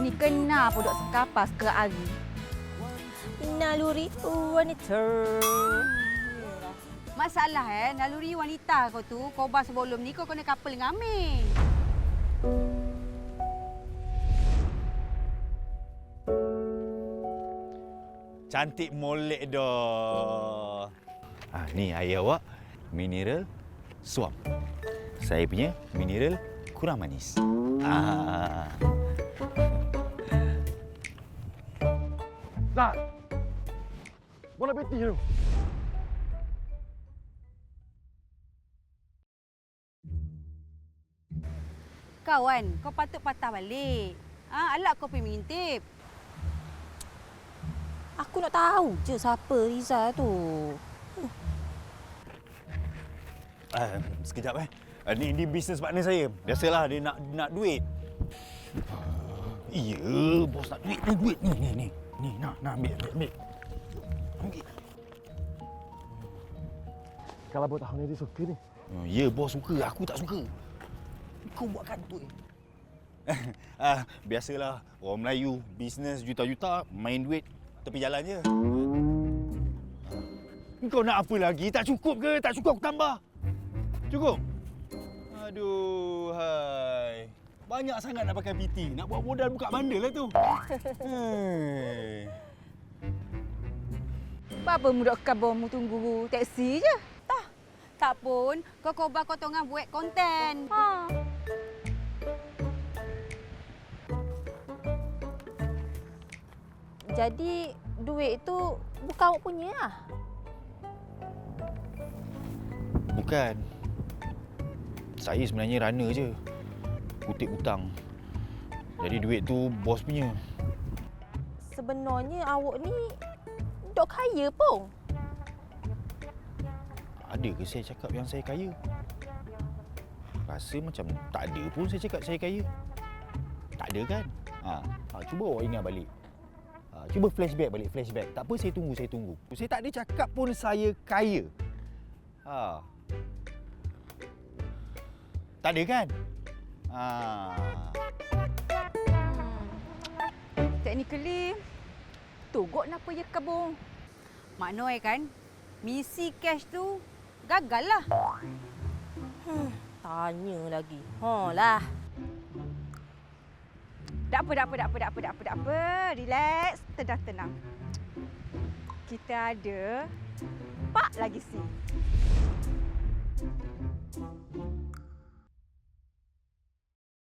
ni kena pun duk sekapas ke hari. Naluri wanita. Masalah naluri wanita kau tu, kau bah sebelum ni kau kena couple dengan Amir. Cantik molek dah. Ni air awak, mineral suam. Saya punya mineral kurang manis. Zat! Bola peti tu. Kawan, kau patut patah balik. Alak kau pergi mengintip. Aku nak tahu je siapa Riza tu. Sekejap Ni business partner saya. Biasalah dia nak duit. Ya, bos nak duit. Ni. Ni, nak ambil. Ambil. Kalau buat tahun ni dia suka ni. Ya, bos suka. Aku tak suka. Kau buat kantoi. Biasalah. Orang Melayu, bisnes juta-juta, main duit tepi jalan je. Kau nak apa lagi? Tak cukup ke? Tak cukup aku tambah. Cukup? Aduh, hai. Banyak sangat nak pakai PT. Nak buat modal buka bandar lah tu. Apa mudah kabarmu tunggu teksi je? Tak pun, kau bah kau tengah buat konten. Jadi duit tu bukan awak punya lah. Bukan. Saya sebenarnya runner je. Kutip hutang. Jadi duit tu bos punya. Sebenarnya awak ni dok kaya pun. Ada ke saya cakap yang saya kaya? Rasa macam tak ada pun saya cakap saya kaya. Tak ada kan? Cuba awak ingat balik. Cuba flashback balik. Tak apa, saya tunggu. Saya tak ada cakap pun saya kaya. Tak ada kan? Technically, togot napa ye kabung. Maknanya kan, misi cash tu gagal lah. Tanya lagi. Lah. Tak apa. Relax, tenang. Kita ada 4 lagi sini.